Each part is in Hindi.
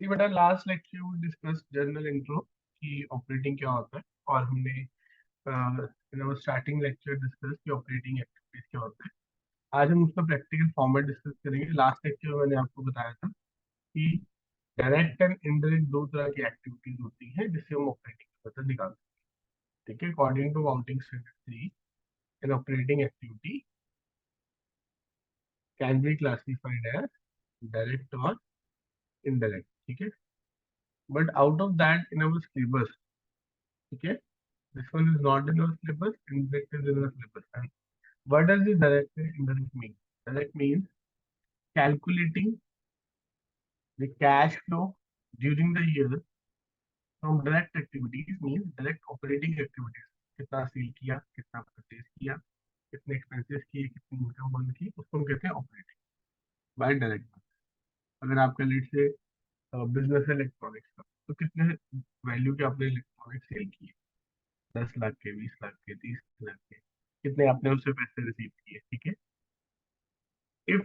ये बेटा लास्ट लेक्चर में डिस्कस जर्नल इंट्रो की ऑपरेटिंग क्या होता है, और हमने स्टार्टिंग लेक्चर डिस्कस की ऑपरेटिंग एक्टिविटीज क्या होता है। आज हम उसका प्रैक्टिकल फॉर्मेट डिस्कस करेंगे। लास्ट लेक्चर में मैंने आपको बताया था कि डायरेक्ट एंड इनडायरेक्ट दो तरह की एक्टिविटीज होती हैं जिससे हम ऑपरेटिंग मेथड निकालते हैं। ठीक है, according to accounting standard 3 an operating activity can be classified as direct और इनडायरेक्ट। ठीक है, but out of that in our syllabus, ठीक है, this one is not in our syllabus, indirect is in our syllabus. And what does the direct and indirect mean? Direct means calculating the cash flow during the year from direct activities, means direct operating activities. कितना सेल किया, कितना परचेज किया, कितने एक्सपेंसेस किए, कितनी इनकम बन की, उसको हम कहते हैं ऑपरेटिंग बाय डायरेक्ट। अगर आपका लीड से बिजनेस है इलेक्ट्रॉनिक्स का, तो कितने वैल्यू के आपने इलेक्ट्रॉनिक्स सेल किए, 10 लाख के, 20 लाख के, 30 लाख के, कितने आपने उससे पैसे रिसीव किए। ठीक है, इफ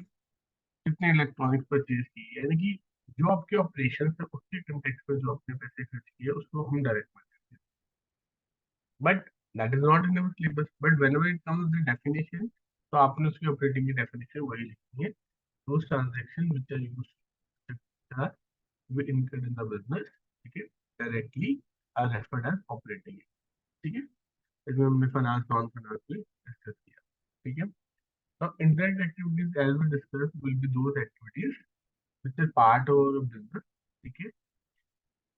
कितने इलेक्ट्रॉनिक्स परचेज किए, यानी कि जो आपके ऑपरेशन है उसके कंटेक्स्ट में जो आपने पैसे खर्च किए उसको हम डायरेक्ट मानते हैं। But that is not in our syllabus, but whenever it comes the definition, तो आपने उसकी ऑपरेटिंग की डेफिनेशन वही लिखनी है। Those transaction which are used or be incurred in the business, ठीक है, directly are referred as operating. ठीक है, इसमें हमने फाइनेंस नॉन फाइनेंस में डिस्कस किया। ठीक है, now indirect activities as we discussed will be those activities which is part of our business. Okay,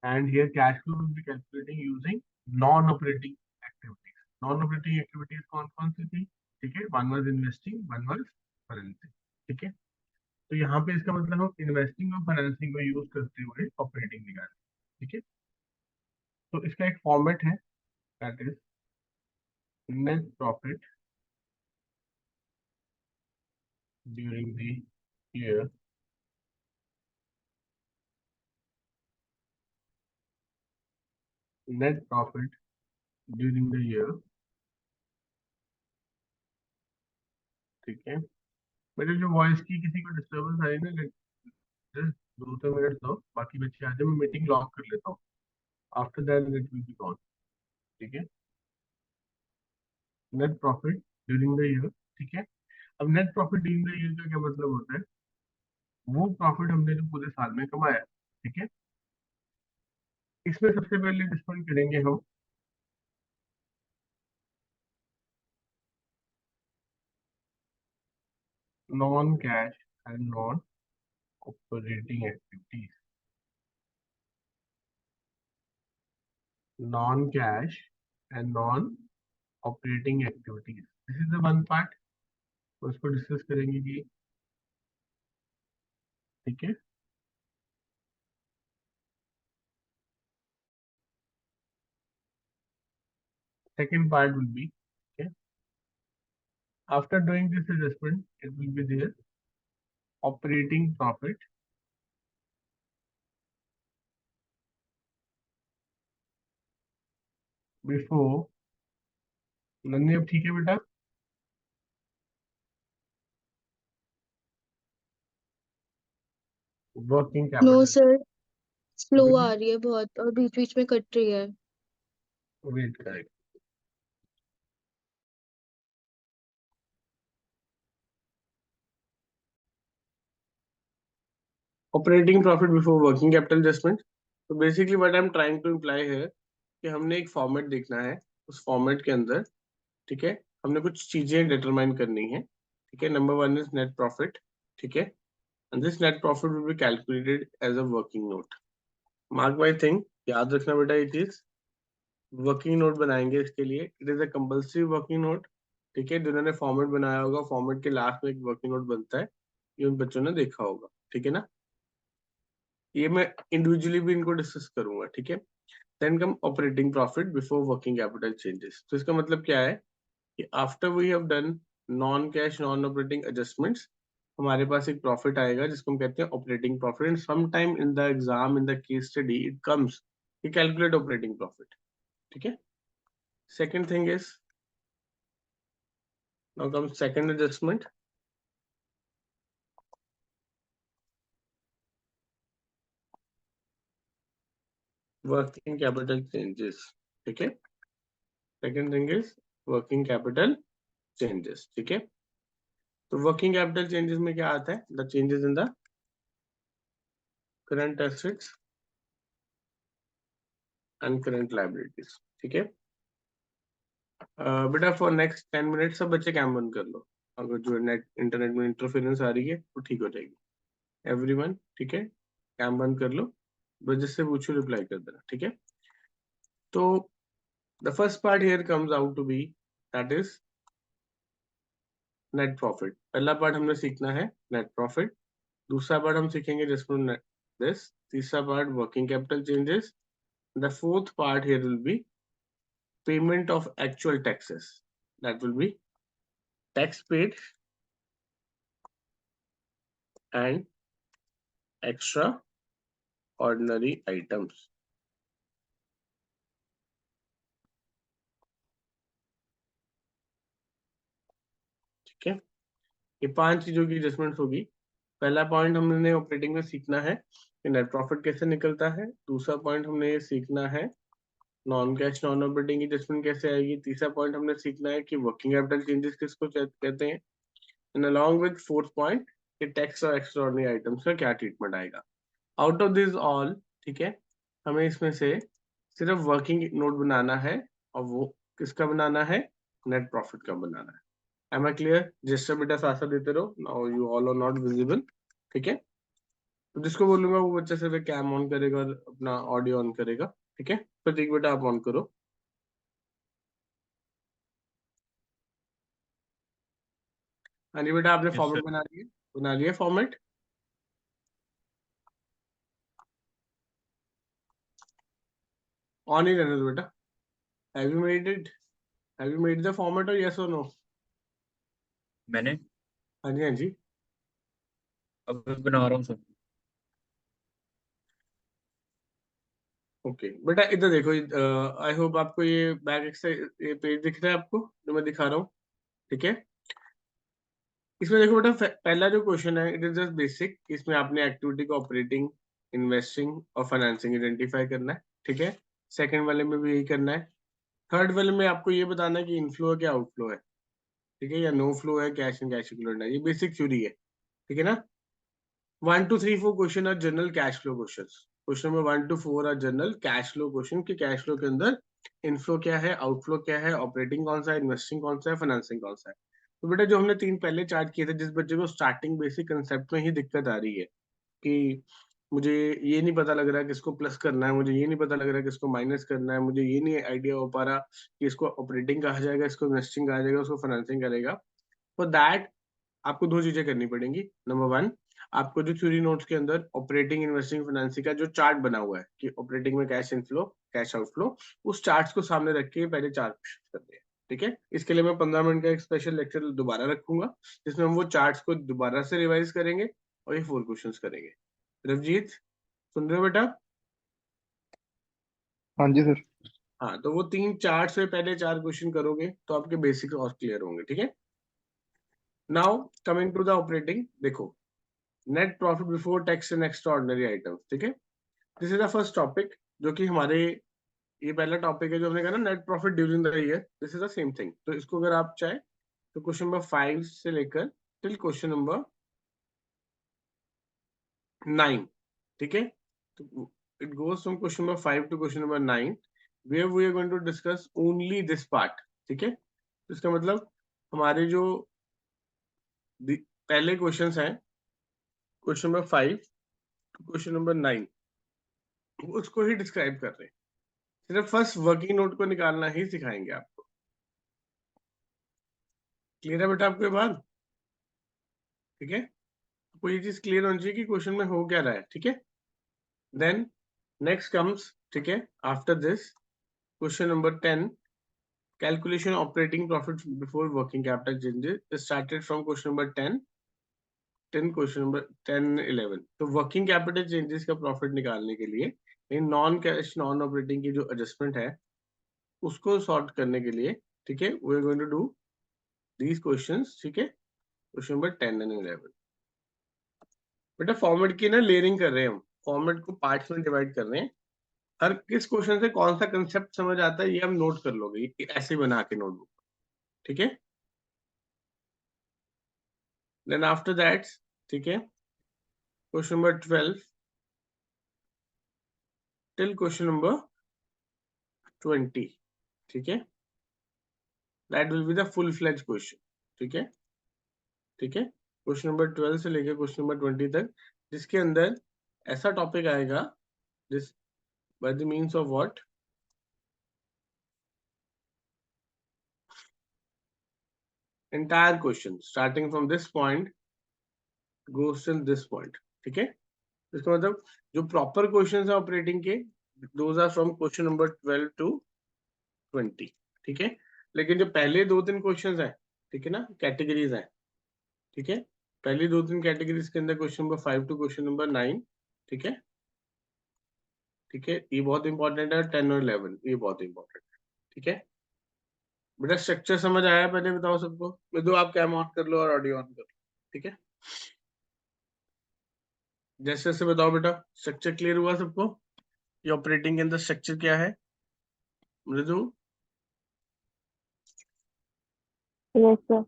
and here cash flow will be calculating using non-operating activities. Non-operating activities कौन सी थी? ठीक है, one was investing, one was financing. ठीक है, तो यहाँ पे इसका मतलब हम इन्वेस्टिंग और फाइनेंसिंग को यूज करते हुए ऑपरेटिंग निकालें। ठीक है, तो इसका एक फॉर्मेट है, that is net profit during the year, net profit during the year. ठीक है, मेरे जो वॉइस की किसी को डिस्टर्बेंस आई ना, जस्ट 2-3 मिनट दो, बाकी बच्चे आ जाए, मैं मीटिंग लॉक कर लेता हूँ। After that it will be gone. ठीक है, net profit during the year. ठीक है, अब net profit during the year का क्या मतलब होता है? वो प्रॉफिट हमने जो पूरे साल में कमाया। ठीक है, इसमें सबसे पहले डिस्काउंट करेंगे हम non cash and non operating activities. Non cash and non operating activities, this is the one part, उसको डिस्कस करेंगे कि ठीक है। Second part will be, after doing this adjustment, it will be there operating profit before, नन्हे अब ठीक है बेटा? Working no capital. Sir, slow अभी भी आ रही है बहुत और बीच बीच में कट रही है। वेट करेंगे। Operating profit before working capital adjustment. तो basically what I am trying to imply है कि हमने एक फॉर्मेट देखना है, उस फॉर्मेट के अंदर, ठीक है, हमने कुछ चीजें डिटरमाइन करनी है। ठीक है, number one is net profit. ठीक है, and this net profit will be calculated as a working note. Mark my thing, याद रखना बेटा ये चीज। वर्किंग नोट बनाएंगे इसके लिए, it is a compulsory working note. ठीक है, जिन्होंने फॉर्मेट बनाया होगा, फॉर्मेट के लास्ट में एक वर्किंग नोट बनता है, ये उन बच्चों ने देखा होगा। ठीक है ना, ये मैं इंडिविजुअली भी इनको डिस्कस करूंगा। ठीक है, then come operating profit before working capital changes. तो इसका मतलब क्या है कि after we have done non cash non operating adjustments, हमारे पास एक प्रॉफिट आएगा जिसको हम कहते हैं operating profit. And some time in the exam, in the case study, it comes, ये कैलकुलेट ऑपरेटिंग प्रॉफिट। ठीक है, second thing is, now comes second adjustment. Working capital changes, ठीक है। Second thing is working capital changes, ठीक है। तो वर्किंग कैपिटल चेंजेस में क्या आता है? The changes in the current assets and current liabilities, ठीक है। बेटा फॉर नेक्स्ट 10 मिनट सब बच्चे कैम बंद कर लो, अगर जो नेट इंटरनेट में इंटरफेरेंस आ रही है वो ठीक हो जाएगी। एवरीवन, ठीक है, कैम बंद कर लो, बस जिससे पूछो रिप्लाई कर देना, ठीक है। तो the first part here comes out to be that is net profit. पहला पार्ट हमने सीखना है नेट प्रॉफिट, दूसरा पार्ट हम सीखेंगे जिसमें दिस, तीसरा part working capital changes, the fourth part here will be payment of actual taxes, that will be tax paid and extraordinary items, ठीक है। ये 5 चीजों की एडजस्टमेंट होगी। पहला पॉइंट हमने ऑपरेटिंग में सीखना है कि नेट प्रॉफिट कैसे निकलता है, दूसरा पॉइंट हमने ये सीखना है नॉन कैश नॉन ऑपरेटिंग की एडजस्टमेंट कैसे आएगी, तीसरा पॉइंट हमने सीखना है कि वर्किंग कैपिटल चेंजेस किसको कहते हैं, and along with fourth point कि टैक्स और एक्स्ट्राऑर्डिनरी आइटम्स का क्या ट्रीटमेंट आएगा। आउट ऑफ दिस ऑल, ठीक है, हमें इसमें से सिर्फ वर्किंग नोट बनाना है, और वो किसका बनाना है? नेट प्रॉफिट का बनाना है। Am I clear? जिससे बेटा साथ साथ देते रहो, now you all are not visible, ठीक है। तो जिसको बोलूंगा वो बच्चा सिर्फ कैम ऑन करेगा और अपना ऑडियो ऑन करेगा, ठीक है। प्रतीक बेटा आप ऑन करो। हाँ जी बेटा, आपने यस फॉर्मेट सर। बना लिया फॉर्मेट? ऑन ही रहने दो बेटा। Have you made it? Have you made the format और यस और नो? मैंने हाँ जी, हाँ जी। अब बना रहा हूँ सर। ओके बेटा इधर देखो, आई होप आपको ये बैक एक्सरसाइज ये पेज दिख रहा है आपको जो मैं दिखा रहा हूँ, ठीक है। इसमें देखो बेटा, पहला जो क्वेश्चन है इट इज जस्ट बेसिक, इसमें आपने एक्टिविटी को ऑपरेटिंग, इन्वेस्टिंग और फाइनेंसिंग आइडेंटिफाई करना है, ठीक है। सेकंड वाले में भी यही करना है। थर्ड वाले में आपको ये बताना है कि इनफ्लो है क्या आउटफ्लो है, ठीक है, या नो फ्लो है, कैश एंड कैश इक्विवेलेंट है। ये बेसिक थ्योरी है, ठीक है ना। 1 2 3 4 question are general cash flow question. Question number 1 to 4 are general cash flow question, कि कैश फ्लो के अंदर इनफ्लो क्या है, आउटफ्लो क्या है, ऑपरेटिंग कौन सा है, इन्वेस्टिंग कौन सा है, फाइनेंसिंग कौन सा है। तो बेटा जो हमने 3 पहले चार्ट किए थे, जिस बच्चे को स्टार्टिंग बेसिक कंसेप्ट में ही दिक्कत आ रही है कि मुझे ये नहीं पता लग रहा है किसको प्लस करना है, मुझे ये नहीं पता लग रहा है किसको माइनस करना है, मुझे ये नहीं आइडिया हो पा रहा कि इसको ऑपरेटिंग कहा जाएगा, इसको इन्वेस्टिंग कहा जाएगा, उसको फाइनेंसिंग करेगा, फॉर दैट आपको 2 चीजें करनी पड़ेंगी। नंबर 1, आपको जो थ्योरी नोट्स के अंदर ऑपरेटिंग, इन्वेस्टिंग, फाइनेंसिंग का जो चार्ट बना हुआ है कि ऑपरेटिंग में कैश इनफ्लो, कैश आउटफ्लो, उस चार्ट्स को सामने रख के पहले 4 क्वेश्चन करने हैं, ठीक है। इसके लिए मैं 15 मिनट का एक स्पेशल लेक्चर दोबारा रखूंगा, जिसमें हम वो चार्ट्स को दोबारा से रिवाइज करेंगे और ये 4 क्वेश्चंस करेंगे। रवजीत सुन रहे हो बेटा? हाँ जी सर। हाँ, तो वो 3 चार्ट से पहले 4 क्वेश्चन करोगे तो आपके बेसिक्स और क्लियर होंगे, ठीक है। Now coming to the operating, देखो net profit before tax and extraordinary items, ठीक है। This is the first topic, जो कि हमारे ये पहला टॉपिक है जो हमने कहा ना, net profit during the year. This is the same thing. तो इसको अगर आप चाहे तो क्वेश्चन नंबर 5 से लेकर टिल क्वेश्चन नंबर 9, ठीक है। तो it goes from question number 5 to question number 9 where we are going to discuss only this part, ठीक है। तो इसका मतलब हमारे जो पहले क्वेश्चंस हैं, question number 5 to question number 9, उसको ही डिस्क्राइब कर रहे हैं। सिर्फ फर्स्ट वर्किंग नोट को निकालना ही सिखाएंगे आपको। क्लियर है बेटा आपको ये बात? ठीक है, आपको ये चीज क्लियर होनी चाहिए कि क्वेश्चन में हो क्या रहा है, ठीक है। देन नेक्स्ट कम्स, ठीक है, after this question number 10, calculation operating profit before working capital changes started from question number 10 question number 10 11। तो वर्किंग कैपिटल चेंजेस का प्रॉफिट निकालने के लिए in non cash non operating की जो एडजस्टमेंट है उसको सॉर्ट करने के लिए, ठीक है, we are going to do these questions, ठीक है। क्वेश्चन नंबर 10 एंड 11 बेटा फॉर्मेट की ना लेयरिंग कर रहे हैं हम, फॉर्मेट को पार्ट्स में डिवाइड कर रहे हैं। हर किस क्वेश्चन से कौन सा कंसेप्ट समझ आता है ये हम नोट कर लोगे, ये ऐसे बना के नोटबुक, ठीक है। देन आफ्टर दैट, ठीक है, question number 12 till question number 20, ठीक है, that will be the full fledge question, ठीक है, ठीक है। क्वेश्चन नंबर 12 से लेकर क्वेश्चन नंबर 20 तक, जिसके अंदर ऐसा टॉपिक आएगा, this by the means of what, entire question starting from this point goes till this point, ठीक है। इसका मतलब जो प्रॉपर क्वेश्चंस है ऑपरेटिंग के, those are from question number 12 to 20, ठीक है। लेकिन जो पहले 2-3 क्वेश्चंस हैं, ठीक है ना, कैटेगरीज हैं, ठीक है, पहली 2-3 कैटेगरीज के अंदर question number 5 to question number 9, ठीक है, ठीक है, ये बहुत इंपॉर्टेंट है। 10 और 11 ये बहुत इंपॉर्टेंट है, ठीक है। बेटा स्ट्रक्चर समझ आया? पहले बताओ सबको। विदु आप कैम ऑन कर लो और ऑडियो ऑन कर लो, ठीक है। जैसे जैसे बताओ बेटा, स्ट्रक्चर क्लियर हुआ सबको? ये ऑपरेटिंग के अंदर स्ट्रक्चर क्या है मृदु? Yes, sir.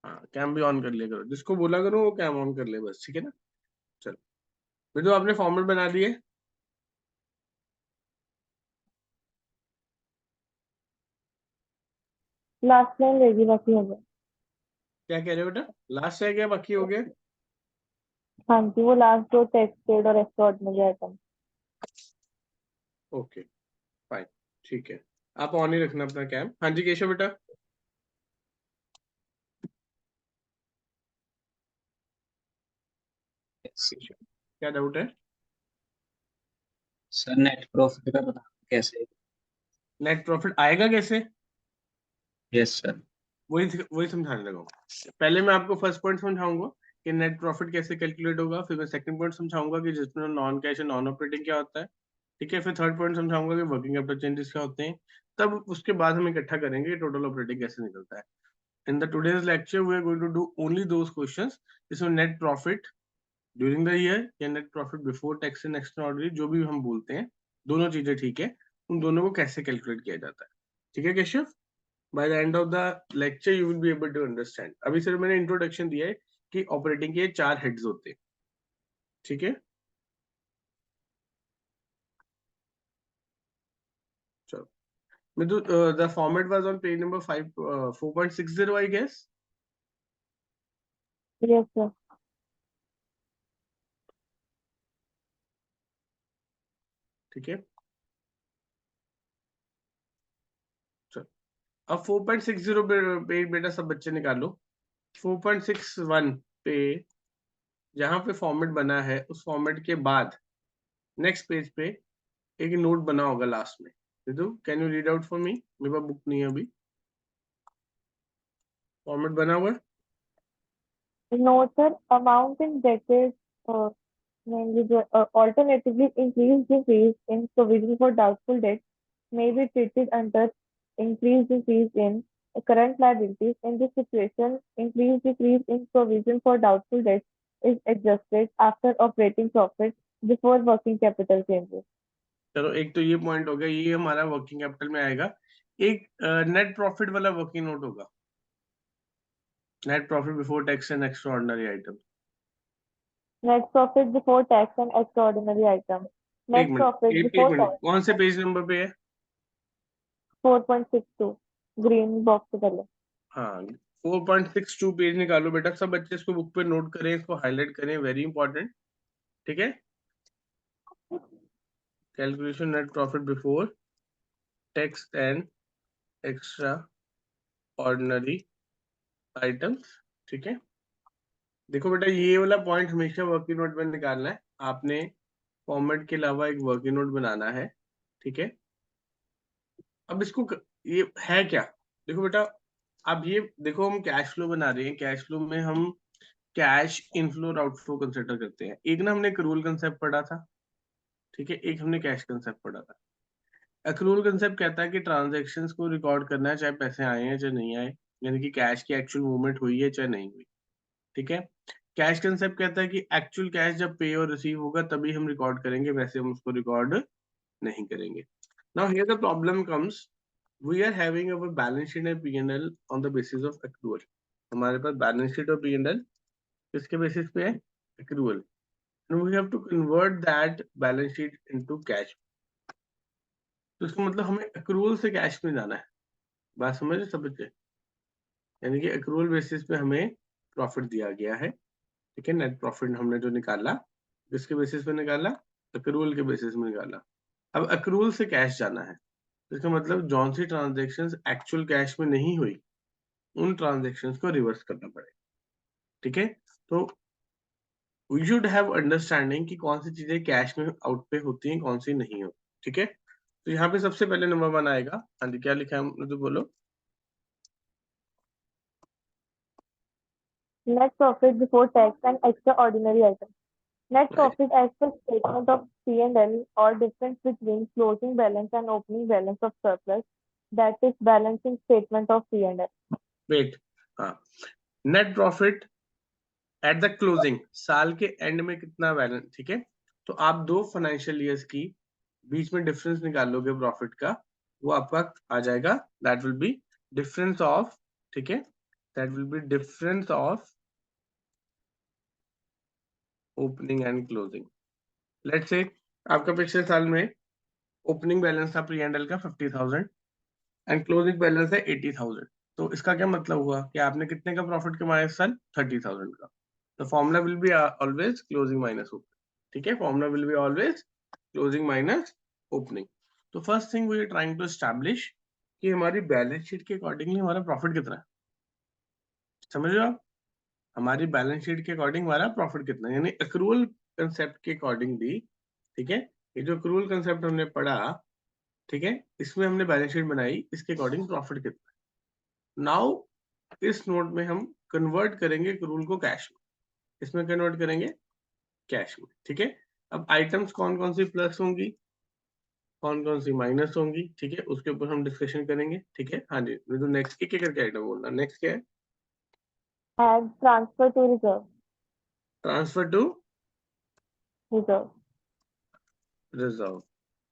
हाँ, कैम भी ऑन कर लिया करो, जिसको बोला करो वो कैम ऑन कर ले बस, ठीक है ना। चलो मृदु, आपने फॉर्मेट बना दिए? लास्ट लाइन रहेगी, बाकी हो गया। क्या कह रहे हो बेटा? लास्ट है क्या, बाकी हो गया? हाँ जी, वो लास्ट जो टेक्सटेड और एक्स्ट्राऑर्डिनरी आइटम। ओके फाइन, ठीक है, आप ऑन ही रखना अपना कैम। हाँ जी केशव बेटा, केशव क्या डाउट है? सर नेट प्रॉफिट का पता कैसे? नेट प्रॉफिट आएगा कैसे? Yes sir. वही समझाने लगा हूँ। पहले मैं आपको फर्स्ट पॉइंट समझाऊंगा कि नेट प्रॉफिट कैसे कैलकुलेट होगा, फिर मैं सेकंड पॉइंट समझाऊंगा कि जिसमें non cash and non operating क्या होता है, ठीक है, फिर थर्ड पॉइंट समझाऊंगा कि वर्किंग कैपिटल चेंजेस क्या होते हैं। तब उसके बाद हम इकट्ठा करेंगे टोटल ऑपरेटिंग कैसे निकलता है। In the today's lecture we are going to do only those questions जिसमें net profit during the year या net profit before tax and extraordinary, जो भी हम बोलते हैं, दोनों चीजें ठीक है, उन दोनों को कैसे कैलकुलेट किया जाता है, ठीक है Keshav. by the end of the lecture you will be able to understand। अभी सिर्फ मैंने इंट्रोडक्शन दिया है कि ऑपरेटिंग के 4 हेड्स होते हैं, ठीक है। चलो मिथु, the format was on page number 5 4.60 I guess, yes sir. ठीक है। चलो अब 4.60 पे बेटा सब बच्चे निकालो। 4.61 पे जहां पे फॉर्मेट बना है उस फॉर्मेट के बाद नेक्स्ट पेज पे एक नोट बना होगा लास्ट में। मिथु can you read out for me? मेरे पास बुक नहीं है अभी। फॉर्मेट बना हुआ है? No, sir. Amount in brackets mainly alternatively increase decrease in provision for doubtful debt may be treated under increase decrease in current liabilities. In this situation, increase decrease in provision for doubtful debt is adjusted after operating profit before working capital changes. चलो एक तो ये पॉइंट हो गया, ये हमारा वर्किंग कैपिटल में आएगा। एक नेट प्रॉफिट वाला वर्किंग नोट होगा, net profit before tax and extraordinary item. Net profit before tax and extraordinary item. एक Net मिनट, profit एक before मिनट, tax कौन से पेज नंबर पे है? 4.62 green box से पहले। हाँ 4.62 पेज निकालो बेटा, सब बच्चे इसको बुक पे नोट करें, इसको हाईलाइट करें, वेरी इंपॉर्टेंट, ठीक है। Calculation net profit before tax and extra ordinary items, ठीक है। देखो बेटा ये वाला पॉइंट हमेशा वर्किंग नोट में निकालना है आपने, फॉर्मेट के अलावा एक वर्किंग नोट बनाना है, ठीक है। अब ये है क्या? देखो बेटा, अब ये देखो हम कैश फ्लो बना रहे हैं, कैश फ्लो में हम कैश इनफ्लो और आउटफ्लो कंसिडर करते हैं। एक ना हमने एक्रूअल कंसेप्ट पढ़ा था, ठीक है, एक हमने कैश कंसेप्ट पढ़ा था। एक्रूअल कंसेप्ट कहता है कि ट्रांजैक्शंस को रिकॉर्ड करना है, चाहे पैसे आए हैं चाहे नहीं आए, यानी कि कैश की एक्चुअल मूवमेंट हुई है चाहे नहीं हुई, ठीक है। कैश कंसेप्ट कहता है कि एक्चुअल कैश जब पे और रिसीव होगा तभी हम रिकॉर्ड करेंगे, वैसे हम उसको रिकॉर्ड नहीं करेंगे। Now here the problem comes, we are having our balance sheet and P&L on the basis of accrual. हमारे पास बैलेंस शीट और P&L किसके बेसिस पे है? Accrual. and we have to convert that balance sheet into cash। तो इसका मतलब हमें एक्रूअल से कैश में जाना है। बात समझ समझे? यानी कि एक्रूअल बेसिस पे हमें प्रॉफिट दिया गया है, ठीक है। नेट प्रॉफिट हमने जो निकाला, किसके बेसिस पे निकाला? एक्रूअल के बेसिस में निकाला। अब एक्रूअल से कैश जाना है, तो इसका मतलब जौन सी ट्रांजेक्शन्स एक्चुअल कैश में नहीं हुई, उन ट्रांजेक्शन्स को रिवर्स करना पड़ेगा, ठीक है। तो वी शुड हैव अंडरस्टैंडिंग कि कौन सी चीजें कैश में आउट पे होती हैं, कौन सी नहीं होती, ठीक है। तो यहाँ पे सबसे पहले नंबर 1 आएगा। हाँ जी, क्या लिखा है हमने, तो बोलो। Net profit before tax and extraordinary items. Net profit as per statement of P&L or difference between closing balance and opening balance of surplus, that is balancing statement of P&L. Wait, हाँ, net profit at the closing, साल के एंड में कितना बैलेंस, ठीक है। तो आप दो फाइनेंशियल ईयर्स की बीच में डिफरेंस निकाल लोगे प्रॉफिट का, वो आपका आ जाएगा, that will B difference of, ठीक है, that will B difference of opening and closing. Let's say आपका पिछले साल में ओपनिंग बैलेंस था P&L का 50,000 एंड क्लोजिंग बैलेंस है 80,000। तो इसका क्या मतलब हुआ कि आपने कितने का प्रॉफिट कमाया इस साल? 30,000 का। तो formula will be always closing minus opening, ठीक है। Formula will be always closing minus opening. तो first thing we are trying to establish कि हमारी बैलेंस शीट के अकॉर्डिंगली हमारा प्रॉफिट कितना है। समझ रहे हो आप? हमारी बैलेंस शीट के अकॉर्डिंग हमारा प्रॉफिट कितना है, यानी एक्रूअल कंसेप्ट के अकॉर्डिंगली, ठीक है। ये जो एक्रूअल कंसेप्ट हमने पढ़ा, ठीक है, इसमें हमने बैलेंस शीट बनाई, इसके अकॉर्डिंग प्रॉफिट कितना है। नाउ इस नोट में हम कन्वर्ट करेंगे एक्रूअल को कैश में, इसमें कन्वर्ट करेंगे कैश में, ठीक है। अब आइटम्स कौन कौन सी प्लस होंगी, कौन कौन सी माइनस होंगी, ठीक है, उसके ऊपर हम डिस्कशन करेंगे, ठीक है। हाँ जी, तो नेक्स्ट एक एक करके आइटम बोलना। नेक्स्ट क्या है? Add transfer to reserve. Transfer to Reserve. Reserve.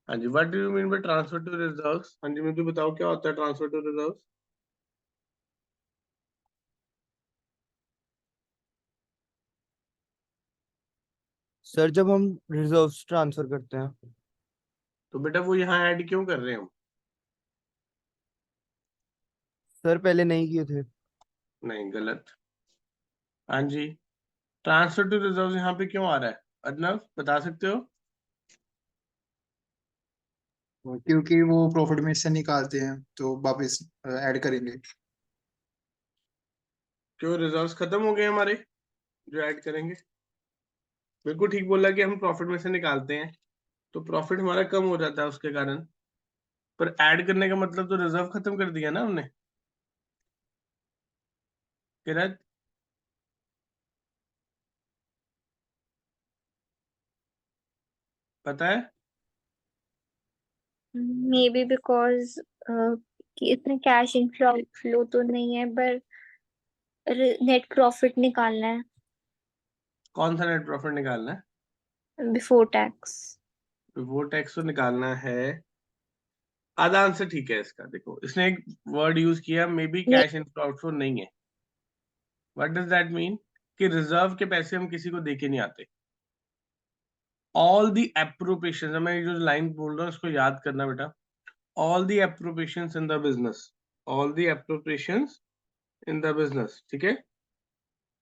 हाँ जी, what do you mean by transfer to reserves? हाँ जी, मुझे बताओ क्या होता है ट्रांसफर टू रिजर्व्स? सर जब हम रिजर्व्स ट्रांसफर करते हैं। तो बेटा वो यहाँ ऐड क्यों कर रहे हैं हम? सर पहले नहीं किए थे। नहीं, गलत। हाँ जी, ट्रांसफर टू रिजर्व यहाँ पे क्यों आ रहा है? अदनव बता सकते हो? क्योंकि वो प्रॉफिट में से निकालते हैं तो वापस ऐड करेंगे। क्यों, रिजर्व्स खत्म हो गए हमारे जो ऐड करेंगे? बिल्कुल ठीक बोला कि हम प्रॉफिट में से निकालते हैं तो प्रॉफिट हमारा कम हो जाता है उसके कारण, पर ऐड करने का मतलब तो रिजर्व खत्म कर दिया ना हमने। किरत, पता है? मे बी बिकॉज कि इतना कैश इनफ्लो आउटफ्लो तो नहीं है, पर नेट प्रॉफिट निकालना है कौन सा नेट प्रॉफिट निकालना है? Before tax. वो टैक्स तो निकालना है। आधा आंसर ठीक है इसका। देखो, इसने एक वर्ड यूज किया, may be cash inflow outflow नहीं है। What does that mean? कि रिजर्व के पैसे हम किसी को दे के नहीं आते। ऑल दी एप्रोप्रिएशन, मैं जो लाइन बोल रहा हूँ उसको याद करना बेटा। All the appropriations in the business, all the appropriations in the business, ठीक है।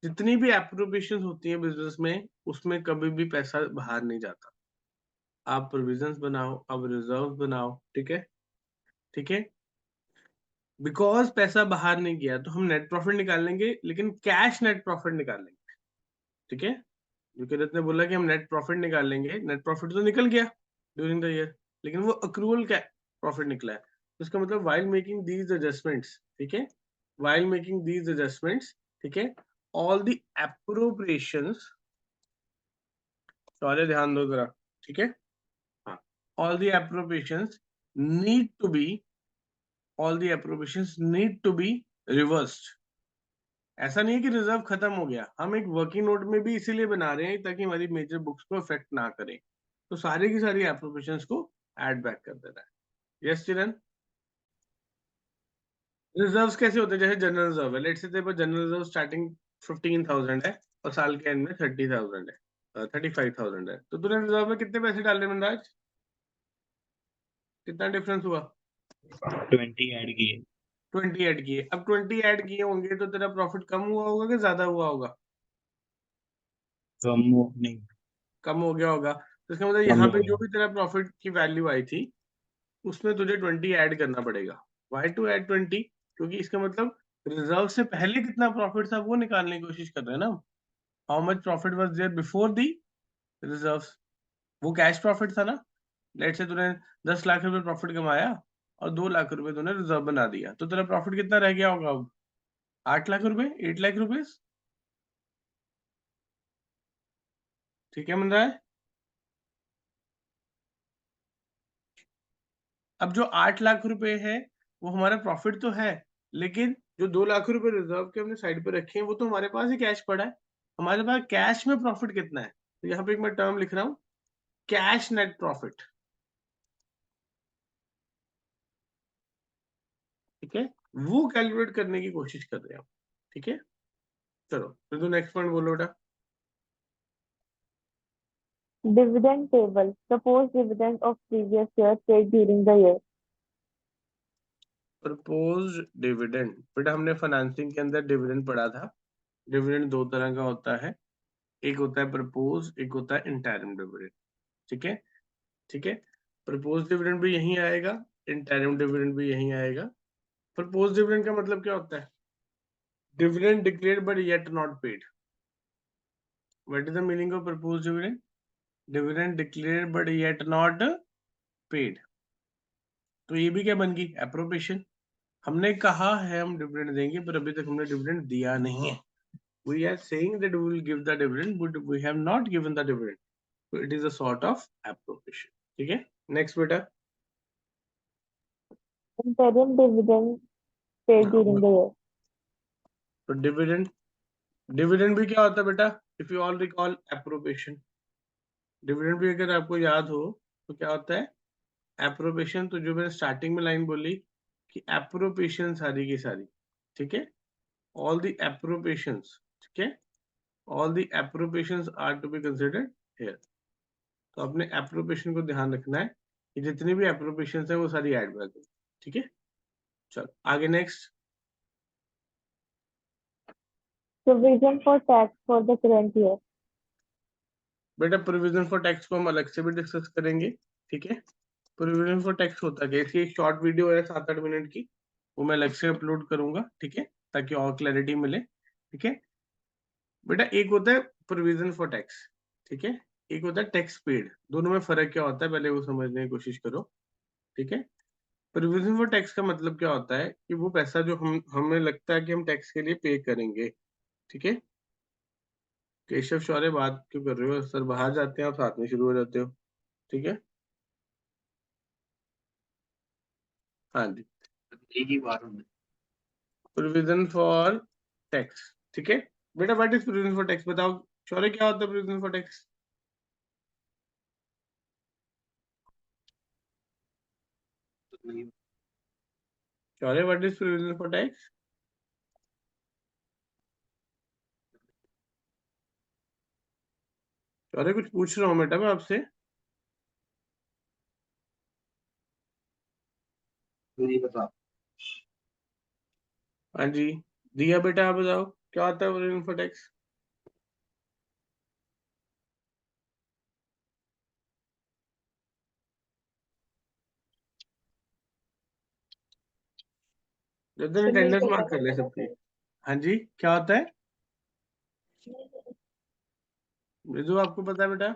जितनी भी एप्रोप्रिएशंस होती है बिजनेस में, उसमें कभी भी पैसा बाहर नहीं जाता। आप प्रोविजंस बनाओ, आप रिजर्व बनाओ, ठीक है, ठीक है। बिकॉज पैसा बाहर नहीं गया तो हम नेट प्रॉफिट निकाल लेंगे, लेकिन कैश नेट प्रॉफिट निकाल लेंगे, ठीक है। जो किरत ने बोला कि हम नेट प्रॉफिट निकाल लेंगे, नेट प्रॉफिट तो निकल गया ड्यूरिंग द ईयर, लेकिन वो अक्रूवल का प्रॉफिट निकला है। तो इसका मतलब वाइल मेकिंग दीज एडजस्टमेंट्स, ठीक है, वाइल मेकिंग दीज एडजस्टमेंट्स, ठीक है, ऑल द एप्रोप्रिएशंस, सॉरी ध्यान दो जरा, ठीक है, हाँ, all the appropriations need to be, all the appropriations need to be reversed. ऐसा नहीं है कि रिजर्व खत्म हो गया, हम एक वर्किंग नोट में भी इसीलिए बना रहे हैं ताकि हमारी मेजर बुक्स को अफेक्ट ना करें। तो सारी की सारी एप्रोप्रिएशंस को ऐड बैक कर देना है। यस चिरन, रिजर्व्स कैसे होते हैं? जैसे जनरल रिजर्व है, लेट्स से तेरे पास जनरल रिजर्व स्टार्टिंग 15,000 है और साल के एंड में 30,000 है, 35,000 है, तो तूने रिजर्व में कितने पैसे डाले मनराज? कितना डिफरेंस हुआ? 20 ऐड किए। 20 ऐड किए। अब 20 ऐड किए होंगे तो तेरा प्रॉफिट कम हुआ होगा कि ज्यादा हुआ होगा? कम नहीं, कम हो गया होगा। तो इसका मतलब कम यहाँ हो पे जो गया। भी तेरा प्रॉफिट की वैल्यू आई थी उसमें तुझे 20 ऐड करना पड़ेगा। Why to add 20? क्योंकि इसका मतलब रिजर्व से पहले कितना प्रॉफिट था वो निकालने की कोशिश कर रहे हैं ना। How much profit was there before the reserves? वो कैश प्रॉफिट था ना। लेट से तूने 10 लाख रुपए प्रॉफिट कमाया और 2 लाख रुपए तूने रिजर्व बना दिया, तो तेरा प्रॉफिट कितना रह गया होगा अब? 8 लाख रुपए, 8 लाख रुपए। ठीक है, मन रहा है? अब जो 8 लाख रुपए है वो हमारा प्रॉफिट तो है, लेकिन जो 2 लाख रुपए रिजर्व के हमने साइड पे रखे हैं वो तो हमारे पास ही कैश पड़ा है। हमारे पास कैश में प्रॉफिट कितना है? तो यहाँ पे एक मैं टर्म लिख रहा हूँ, कैश नेट प्रॉफिट। ठीक है, वो कैलकुलेट करने की कोशिश कर रहे हैं हम। ठीक है, चलो तो नेक्स्ट पॉइंट बोलो बेटा। Dividend table. Suppose dividend of previous year paid during the year. Propose dividend, बेटा हमने फाइनेंसिंग के अंदर डिविडेंड पढ़ा था। डिविडेंड दो तरह का होता है, एक होता है प्रपोज, एक होता है इंटरिम डिविडेंड। ठीक है, ठीक है, प्रपोज डिविडेंड भी यही आएगा, इंटरिम डिविडेंड भी यही आएगा। प्रपोज डिविडेंड का मतलब क्या होता है? Dividend declared but yet not paid. What is the meaning of propose dividend? Dividend declared but yet not paid. तो ये भी क्या बन गई? एप्रोप्रिएशन। हमने कहा है हम डिविडेंड देंगे पर अभी तक हमने डिविडेंड दिया नहीं है। We are saying that we will give the dividend, but we have not given the dividend. So it is a sort of appropriation. ठीक है, next बेटा। Interim dividend paid during the year. तो डिविडेंड, डिविडेंड भी क्या होता है बेटा? If you all recall appropriation, dividend भी अगर आपको याद हो तो क्या होता है? एप्रोप्रिएशन। तो जो मैंने स्टार्टिंग में लाइन बोली कि एप्रोप्रिएशन सारी की सारी, ठीक है, ऑल द एप्रोप्रिएशंस, ठीक है, all the appropriations are to be considered here. तो अपने एप्रोप्रिएशन को ध्यान रखना है कि जितनी भी एप्रोप्रिएशंस है वो सारी ऐड बैक हो। ठीक है, चलो आगे next. Provision for tax for the current year. बेटा प्रोविजन फॉर टैक्स को हम अलग से भी डिस्कस करेंगे। ठीक है, प्रोविजन फॉर टैक्स होता है, इसकी एक शॉर्ट वीडियो है 7-8 मिनट की, वो मैं अलग से अपलोड करूंगा। ठीक है, ताकि और क्लैरिटी मिले। ठीक है बेटा, एक होता है प्रोविजन फॉर टैक्स, ठीक है, एक होता है टैक्स पेड। दोनों में फर्क क्या होता है पहले वो समझने की कोशिश करो। ठीक है, प्रोविजन फॉर टैक्स का मतलब क्या होता है कि वो पैसा जो हमें लगता है कि हम टैक्स के लिए पे करेंगे। ठीक है, केशव शौर्य बात क्यों कर रहे हो सर? बाहर जाते हैं आप साथ में शुरू हो जाते हो। ठीक है, हाँ जी, एक ही बार में। Provision for tax. ठीक है बेटा, what is provision for tax? बताओ शौर्य, क्या होता है provision for tax? Shaurya, what is provision for tax? Shaurya, कुछ पूछ रहा हूँ बेटा मैं आपसे। नहीं बता। हाँ जी, दिया बेटा, आप बताओ क्या होता है प्रोविजन फॉर टैक्स? जब तो नहीं अटेंडेंस पता मार्क कर ले सबकी। हाँ जी, क्या होता है? मृदु, आपको पता है बेटा?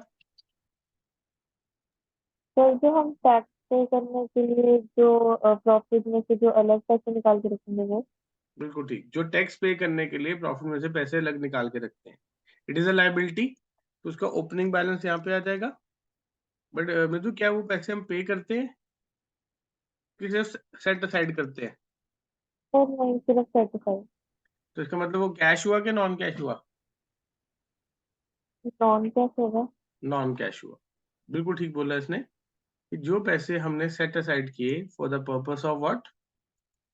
सर, जो हम टैक्स पे करने के लिए जो प्रॉफिट में से जो अलग पैसे निकाल के रखेंगे वो। बिल्कुल ठीक, जो टैक्स पे करने के लिए प्रॉफिट में से पैसे अलग निकाल के रखते हैं, इट इज अ लायबिलिटी। तो उसका ओपनिंग बैलेंस यहाँ पे आ जाएगा। बट मृदु, क्या वो पैसे हम पे करते हैं कि सिर्फ सेट असाइड करते हैं? सर नहीं, सिर्फ सर्टिफाइड। तो इसका मतलब वो कैश हुआ कि नॉन कैश हुआ? नॉन कैश होगा। नॉन कैश हुआ, बिल्कुल ठीक बोला इसने। कि जो पैसे हमने सेट असाइड किए for the purpose of what,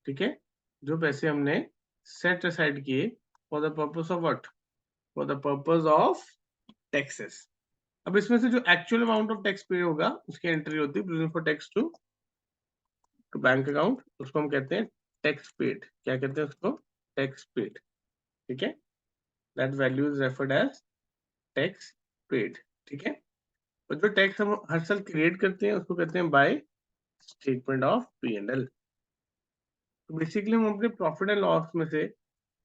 ठीक है, जो पैसे हमने सेट असाइड किए for the purpose of what, for the purpose of taxes. अब इसमें से जो एक्चुअल अमाउंट ऑफ टैक्स पे होगा उसकी एंट्री होती है provision for tax to bank account, उसको हम कहते हैं टैक्स पेड। क्या कहते हैं उसको? टैक्स पेड, ठीक है, that value is referred as tax paid, ठीक है। और जो टैक्स हम हर साल क्रिएट करते हैं उसको कहते हैं बाय स्टेटमेंट ऑफ P&L। तो बेसिकली हम अपने प्रॉफिट एंड लॉस में से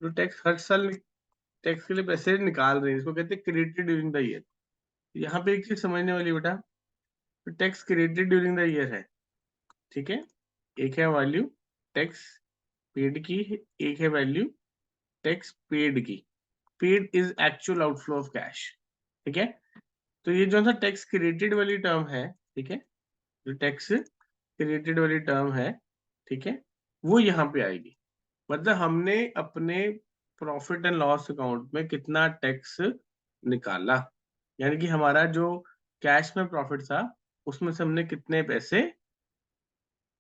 जो टैक्स हर साल टैक्स के लिए पैसे निकाल रहे हैं इसको कहते हैं क्रिएटेड ड्यूरिंग द ईयर। यहाँ पे एक चीज समझने वाली बेटा, तो tax created during the year है, ठीक है, एक है वैल्यू टैक्स पेड की, एक है वैल्यू टैक्स पेड की। Paid is actual outflow of cash, ठीक है। तो ये जो सा टैक्स क्रिएटेड वाली टर्म है, ठीक है, जो टैक्स क्रिएटेड वाली टर्म है, ठीक है, वो यहाँ पे आएगी। मतलब हमने अपने प्रॉफिट एंड लॉस अकाउंट में कितना टैक्स निकाला, यानी कि हमारा जो कैश में प्रॉफिट था उसमें से हमने कितने पैसे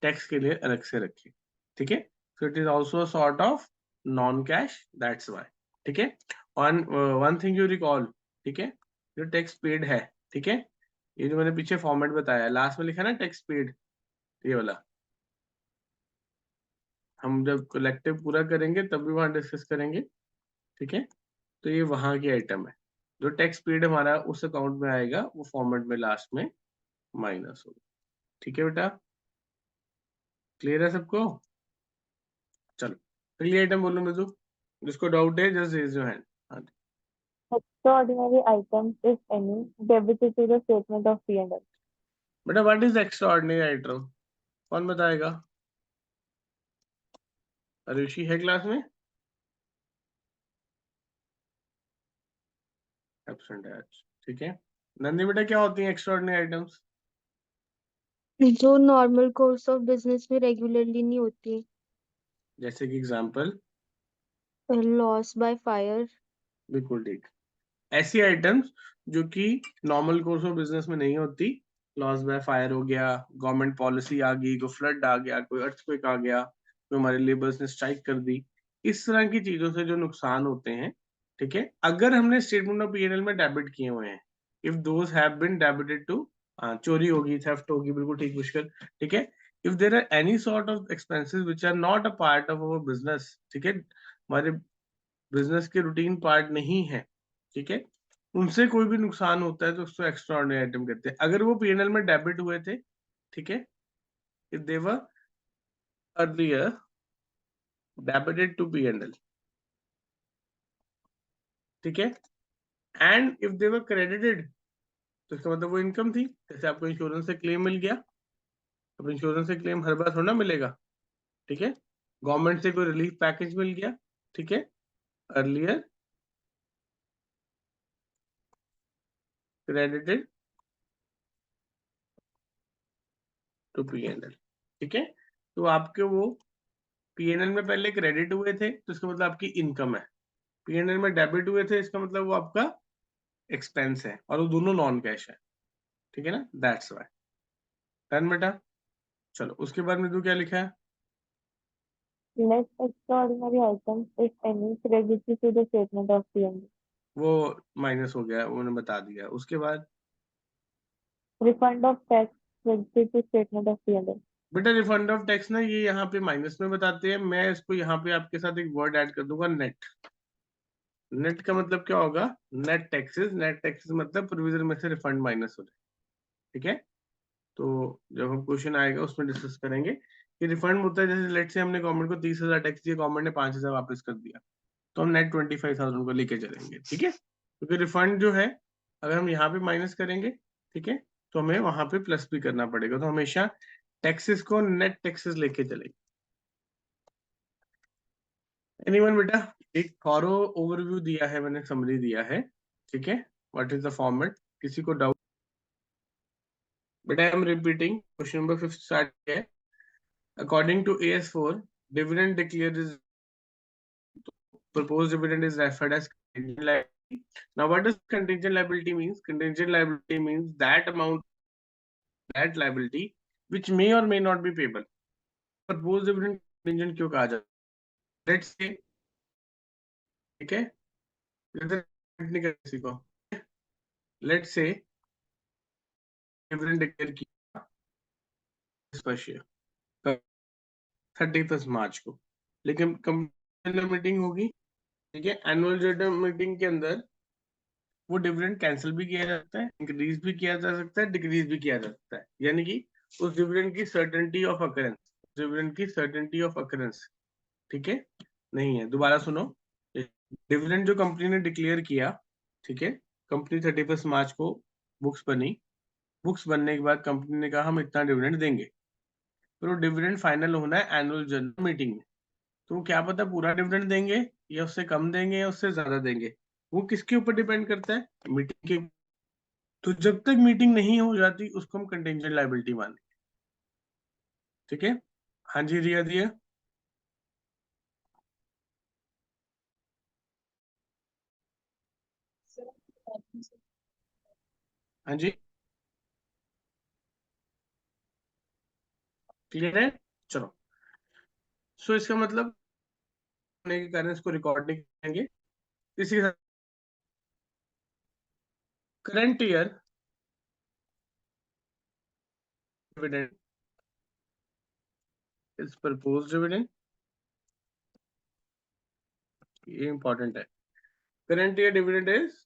टैक्स के लिए अलग से रखे, ठीक है। So it is also sort of non cash, that's why, ठीक है। वन थिंग यू रिकॉल, ठीक है, जो टैक्स पेड है, ठीक है, ये जो मैंने पीछे फॉर्मेट बताया लास्ट में लिखा ना टैक्स पेड, ये वाला हम जब कलेक्टिव पूरा करेंगे तब भी वहां डिस्कस करेंगे, ठीक है। तो ये वहां की आइटम है, जो टैक्स पेड हमारा उस अकाउंट में आएगा वो फॉर्मेट में लास्ट में माइनस होगा, ठीक है बेटा, क्लियर है सबको? चलो अगली आइटम बोलो मृदु, जिसको डाउट है जस्ट रेज योर हैंड। हाँ Extraordinary items, if any, debited to the statement of P&L. बेटा व्हाट इज एक्स्ट्राऑर्डिनरी आइटम, कौन बताएगा? ऋषि है क्लास में? एब्सेंट है आज, ठीक है। नंदी बेटा क्या होती है एक्स्ट्राऑर्डिनरी आइटम्स? जो नॉर्मल कोर्स ऑफ बिजनेस में रेगुलरली नहीं होती। जैसे कि एग्जांपल? Loss by fire. बिल्कुल ठीक, ऐसी आइटम्स जो कि नॉर्मल कोर्स ऑफ बिजनेस में नहीं होती, लॉस बाय फायर हो गया, गवर्नमेंट पॉलिसी आ गई, कोई फ्लड आ गया, कोई अर्थक्वेक आ गया, कोई हमारे लेबर्स ने स्ट्राइक कर दी, इस तरह की चीजों से जो नुकसान होते हैं, ठीक है, अगर हमने स्टेटमेंट ऑफ P&L में डेबिट किए हुए हैं, if those have been debited to, चोरी होगी, थेफ्ट होगी, बिल्कुल ठीक मुश्किल, ठीक है, if there are any sort of expenses which are not a part of our business, ठीक है, हमारे बिजनेस के रूटीन पार्ट नहीं है, ठीक है, उनसे कोई भी नुकसान होता है तो उसको एक्स्ट्रा ऑर्डिनरी आइटम कहते हैं। अगर वो P&L में डेबिट हुए थे, ठीक है, if they were earlier debited to P&L, ठीक है, and if they were credited, तो इसका मतलब वो इनकम थी। जैसे आपको इंश्योरेंस से क्लेम मिल गया, अब इंश्योरेंस से क्लेम हर बार थोड़ा ना मिलेगा, ठीक है, गवर्नमेंट से कोई रिलीफ पैकेज मिल गया, ठीक है, अर्लियर क्रेडिटेड टू P&L, ठीक है, तो आपके वो P&L में पहले क्रेडिट हुए थे तो इसका मतलब आपकी इनकम है, P&L में डेबिट हुए थे इसका मतलब वो आपका एक्सपेंस है, और वो दोनों नॉन कैश है, ठीक है ना, दैट्स व्हाई। डन बेटा? चलो उसके बाद में तू क्या लिखा है? Less extraordinary items, if any, credited to the statement of P&L. वो माइनस हो गया, उन्होंने बता दिया। उसके बाद Refund of tax, credited to statement of P&L. बेटा रिफंड ऑफ टैक्स ना ये यहाँ पे माइनस में बताते हैं, मैं इसको यहाँ पे आपके साथ एक वर्ड ऐड कर दूंगा, नेट। नेट का मतलब क्या होगा? नेट टैक्सेस, नेट टैक्सेस मतलब प्रोविजन में से रिफंड माइनस हो जाए, ठीक है। तो जब हम क्वेश्चन आएगा उसमें डिस्कस करेंगे कि रिफंड होता है, जैसे लेट से हमने गवर्नमेंट को 30,000 टैक्स दिया, गवर्नमेंट ने 5,000 वापस कर दिया, तो हम नेट 25,000 को लेके चलेंगे, ठीक है, क्योंकि रिफंड जो है अगर हम यहाँ पे माइनस करेंगे, ठीक है, तो हमें वहां पे प्लस भी करना पड़ेगा, तो हमेशा टैक्सेस को नेट टैक्सेस लेके चलेंगे। एनीवन बेटा? एक थॉरो ओवरव्यू दिया है मैंने, समरी दिया है, ठीक है, व्हाट इज द फॉर्मेट, किसी को डाउट? बेटा I am repeating, question number 5 start है। According to AS4, dividend declared is proposed dividend is referred as contingent liability. Now what does contingent liability means? Contingent liability means that amount that liability which may or may not be payable. Propose dividend contingent क्यों कहा जाता है? लेट्स से, ठीक है, नहीं कर किसी को, लेट्स से डिविडेंड डिक्लेयर किया फर्स्ट ईयर 31 मार्च को, लेकिन कंपनी मीटिंग होगी, ठीक है, एनुअल जनरल मीटिंग के अंदर वो डिविडेंड कैंसिल भी किया जा सकता है, इंक्रीज भी किया जा सकता है, डिक्रीज भी किया जा सकता है, यानी कि उस डिविडेंड की सर्टेनिटी ऑफ अकरेंस, डिविडेंड की सर्टेनिटी ऑफ अकरेंस, ठीक है, नहीं है। दोबारा सुनो, डिविडेंड जो कंपनी ने डिक्लेयर किया, ठीक है, कंपनी 31 मार्च को बुक्स बनी, बुक्स बनने के बाद कंपनी ने कहा हम इतना डिविडेंड देंगे, फिर वो डिविडेंड फाइनल होना है एनुअल जनरल मीटिंग में। तो क्या पता पूरा डिविडेंड देंगे या उससे कम देंगे या उससे ज्यादा देंगे, वो किसके ऊपर डिपेंड करता है? मीटिंग के। तो जब तक मीटिंग नहीं हो जाती उसको हम कंटिंजेंट लायबिलिटी मानेंगे, ठीक है। हाँ जी रिया दिया। हाँ जी क्लियर है, चलो। सो इसका मतलब होने के कारण इसको रिकॉर्ड नहीं करेंगे। इसी के साथ current year dividend is proposed dividend, ये इंपॉर्टेंट है। Current year dividend is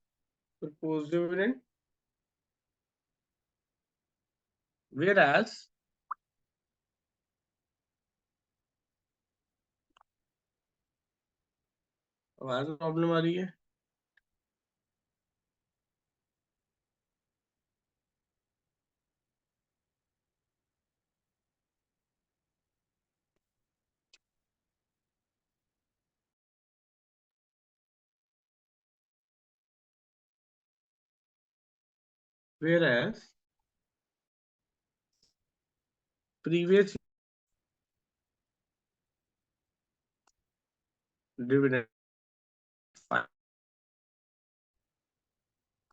proposed dividend whereas आवाज में प्रॉब्लम आ रही है। whereas previous dividend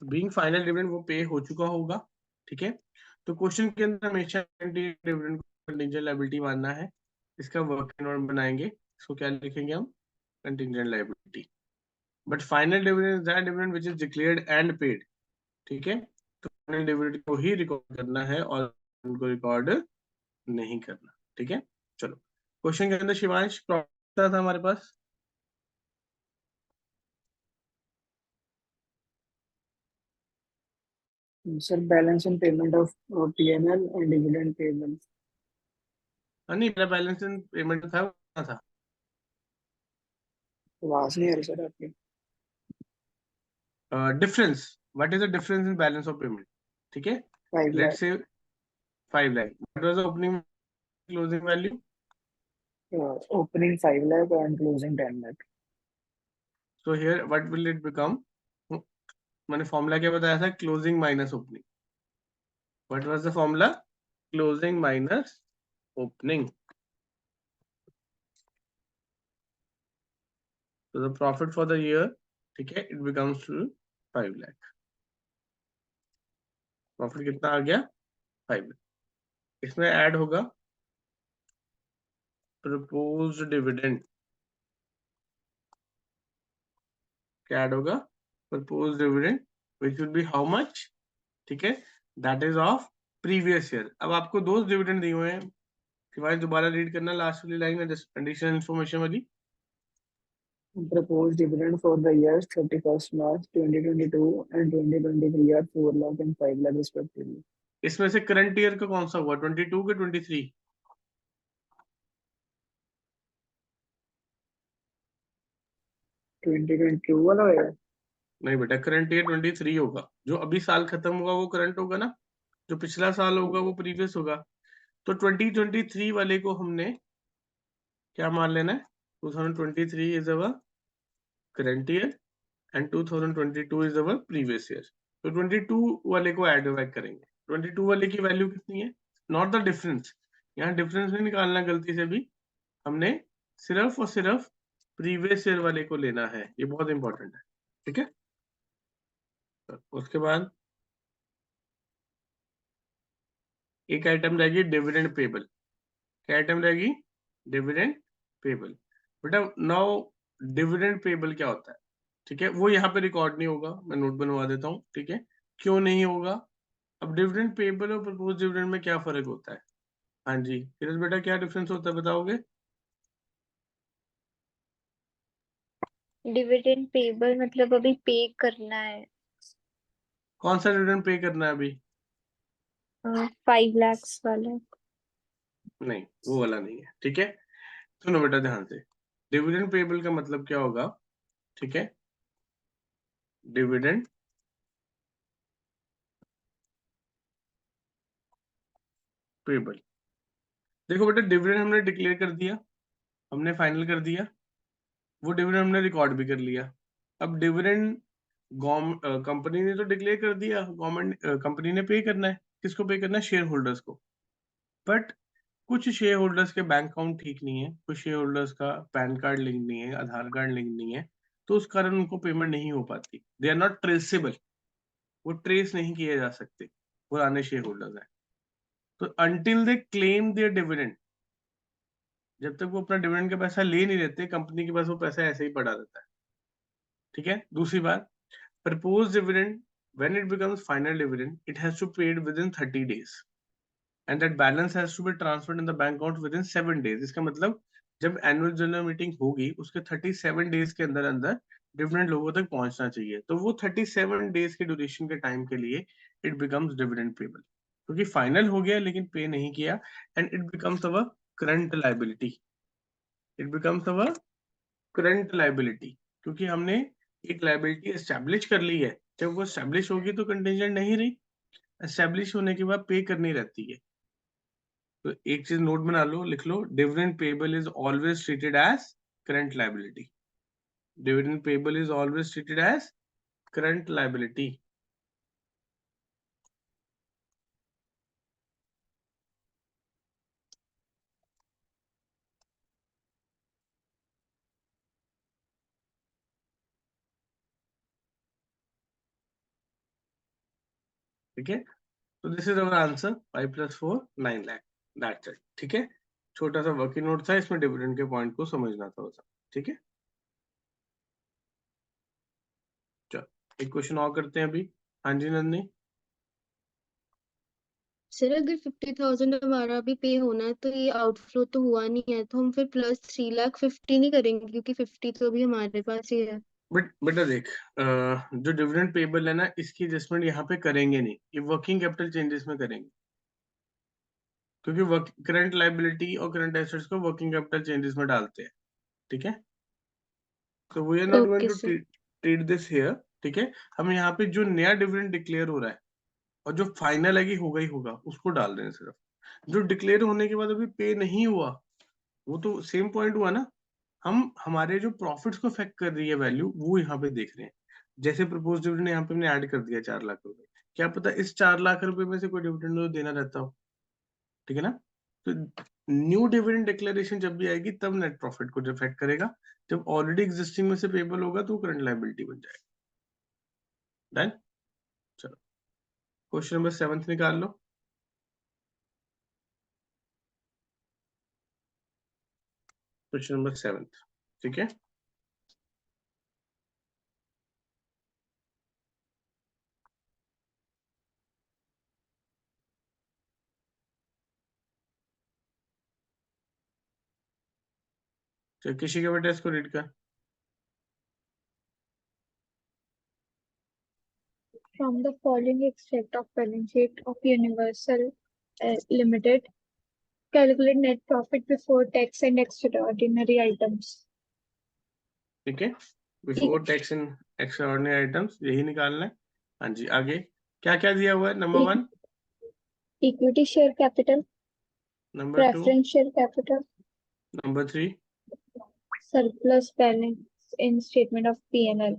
being final dividend वो पे हो चुका होगा, ठीक है। तो क्वेश्चन के अंदर हमेशा डिविडेंड को कंटिंजेंट लायबिलिटी मानना है। इसका वर्किंग नोट बनाएंगे, इसको क्या लिखेंगे हम? Contingent liability. But final dividend is that dividend which is declared and paid, ठीक है। तो फाइनल डिविडेंड को ही रिकॉर्ड करना है और उनको रिकॉर्ड नहीं करना, ठीक है। चलो क्वेश्चन के अंदर शिवांश प्रॉब्लम था हमारे पास। Sir, balance and payment of P&L and dividend payment. नहीं मेरा बैलेंस इन पेमेंट था, वो था। आवाज नहीं आ रही सर आपकी। Difference, what is the difference in balance of payment, ठीक है। 5 लेट्स lakh. से 5 lakh, what was the opening closing value? Opening 5 lakh and closing 10 lakh. So here what will it become? मैंने फॉर्मूला क्या बताया था? Closing minus opening. What was the formula? Closing minus opening. तो the profit for the year, ठीक है, it becomes to 5 lakh. Profit कितना आ गया? 5 लाख। इसमें ऐड होगा प्रपोज्ड डिविडेंड, क्या ऐड होगा? Proposed dividend which will be how much, ठीक है, that is of previous year. अब आपको दो डिविडेंड दिए हुए हैं, शिवाय दोबारा रीड करना लास्ट वाली लाइन है, एडिशनल इन्फॉर्मेशन वाली। Proposed dividend for the years 31st March 2022 and 2023 are 4 lakh and 5 lakh respectively. इसमें से करंट ईयर का कौन सा हुआ? 22 के 23? 2022 वाला होगा। नहीं बेटा, करंट ईयर 23 होगा। जो अभी साल खत्म होगा वो करंट होगा ना, जो पिछला साल होगा वो प्रीवियस होगा। तो 2023 वाले को हमने क्या मान लेना है? 2023 is our current year and 2022 is our previous year. तो 22 वाले को ऐड बैक करेंगे। 22 वाले की वैल्यू कितनी है? नॉट द डिफरेंस, यहाँ डिफरेंस नहीं निकालना गलती से भी, हमने सिर्फ और सिर्फ प्रीवियस ईयर वाले को लेना है, ये बहुत इंपॉर्टेंट है, ठीक है। उसके बाद एक आइटम रहेगी डिविडेंड पेबल। क्या आइटम रहेगी? Dividend payable. बेटा नाउ डिविडेंड पेबल क्या होता है? ठीक है, वो यहाँ पे रिकॉर्ड नहीं होगा, मैं नोट बनवा देता हूँ। ठीक है, क्यों नहीं होगा? अब डिविडेंड पेबल और प्रपोज डिविडेंड में क्या फर्क होता है? हाँ जी फिरोज बेटा, क्या डिफरेंस होता है बताओगे? डिविडेंड पेबल मतलब अभी पे करना है कौन सा डिविडेंड पे करना है अभी? 5 लाख वाला। नहीं, वो वाला नहीं है। ठीक है, सुनो बेटा ध्यान से। डिविडेंड पेबल का मतलब क्या होगा? ठीक है, डिविडेंड पेबल, देखो बेटा डिविडेंड हमने डिक्लेयर कर दिया, हमने फाइनल कर दिया, वो डिविडेंड हमने रिकॉर्ड भी कर लिया। अब डिविडेंड कंपनी ने तो डिक्लेयर कर दिया, गवर्नमेंट कंपनी ने पे करना है। किसको पे करना है? शेयर होल्डर्स को। बट कुछ शेयर होल्डर्स के बैंक अकाउंट ठीक नहीं है, कुछ शेयर होल्डर्स का पैन कार्ड लिंक नहीं है, आधार कार्ड लिंक नहीं है, तो उस कारण उनको पेमेंट नहीं हो पाती। दे आर नॉट ट्रेसेबल, वो ट्रेस नहीं किए जा सकते, पुराने शेयर होल्डर्स हैं। तो until they claim their dividend, जब तक वो अपना डिविडेंड का पैसा ले नहीं लेते, कंपनी के पास वो पैसा ऐसे ही पड़ा रहता है। ठीक है, दूसरी बात, propose dividend when it becomes final dividend, it has to be paid within 30 days and that balance has to be transferred in the bank account within 7 days। इसका मतलब जब एनुअल जनरल मीटिंग होगी उसके 37 डेज के अंदर अंदर डिविडेंड लोगों तक पहुंचना चाहिए। तो वो 37 डेज के ड्यूरेशन के टाइम के लिए इट बिकम्स डिविडेंड पेबल, क्योंकि फाइनल हो गया लेकिन पे नहीं किया, and it becomes our current liability. It becomes our current liability, क्योंकि हमने एक लायबिलिटी एस्टेब्लिश कर ली है। जब वो एस्टेब्लिश होगी तो कंटिंजेंट नहीं रही, एस्टेब्लिश होने के बाद पे करनी रहती है। तो एक चीज नोट बना लो, लिख लो, dividend payable is always treated as current liability. Dividend payable is always treated as current liability. ठीक है, तो this is our answer, 5 + 4 9 lakh, that's it. ठीक है, छोटा सा वर्किंग नोट था, इसमें डिविडेंड के पॉइंट को समझना था बस। ठीक है, चलो एक क्वेश्चन और करते हैं अभी। हाँ जी नंदनी। सर अगर 50,000 हमारा अभी पे होना है तो ये आउटफ्लो तो हुआ नहीं है, तो हम फिर प्लस 3,50,000 नहीं करेंगे क्योंकि 50 तो अभी हमारे पास ही है। बट बेटा देख, जो डिविडेंड पेबल है ना, इसकी एडजस्टमेंट यहाँ पे करेंगे नहीं, ये वर्किंग कैपिटल चेंजेस में करेंगे, क्योंकि करंट लायबिलिटी और करंट एसेट्स को वर्किंग कैपिटल चेंजेस में डालते हैं। ठीक है, तो we are not going okay to sir. Treat this here. ठीक है, हम यहाँ पे जो नया डिविडेंड डिक्लेयर हो रहा है और जो फाइनल है कि होगा ही होगा उसको डाल रहे हैं सिर्फ। जो डिक्लेयर होने के बाद अभी पे नहीं हुआ वो तो सेम पॉइंट हुआ ना, हम हमारे जो प्रॉफिट्स को इफेक्ट कर रही है वैल्यू वो यहाँ पे देख रहे हैं। जैसे प्रपोज डिविडेंड यहाँ पे हमने ऐड कर दिया 4 लाख रुपए, क्या पता इस 4 लाख रुपए में से कोई डिविडेंड देना रहता हो। ठीक है ना, तो न्यू डिविडेंड डिक्लेरेशन जब भी आएगी तब नेट प्रॉफिट को रिफ्लेक्ट करेगा, जब ऑलरेडी एग्जिस्टिंग में से पेबल होगा तो करंट लायबिलिटी बन जाएगा। डन, चलो क्वेश्चन नंबर 7 निकाल लो। क्वेश्चन नंबर 7, ठीक है, चलो किसी के बेटा इसको रीड कर। From the following extract of balance sheet of Universal Limited, calculate net profit before tax and extraordinary items. ठीक है, before tax and extraordinary items यही निकालना है। हाँ जी, आगे क्या क्या दिया हुआ है? Number 1, Equity share capital, number 2, preference share capital, number 3। surplus balance in statement of P&L.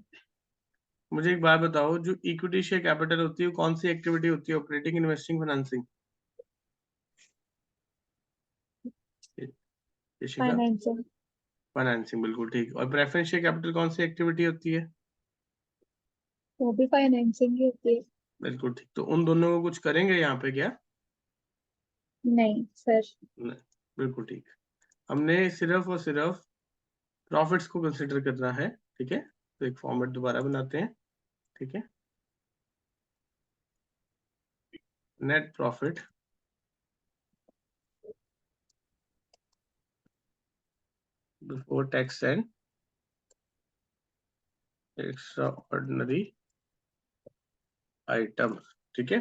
मुझे एक बात बताओ, जो इक्विटी शेयर कैपिटल होती है वो कौन सी एक्टिविटी होती है? Operating, investing, financing? Financing. Financing, बिल्कुल ठीक। और प्रेफरेंस शेयर कैपिटल कौन सी एक्टिविटी होती है? वो भी फाइनेंसिंग ही होती है। बिल्कुल ठीक। तो उन दोनों को कुछ करेंगे यहाँ पे क्या? नहीं सर। नहीं, बिल्कुल ठीक। हमने सिर्फ और सिर्फ प्रॉफिट्स को कंसिडर करना है, ठीक है। तो एक फॉर्मेट दोबारा बनाते हैं, ठीक है। Net profit before tax and extraordinary item, ठीक है।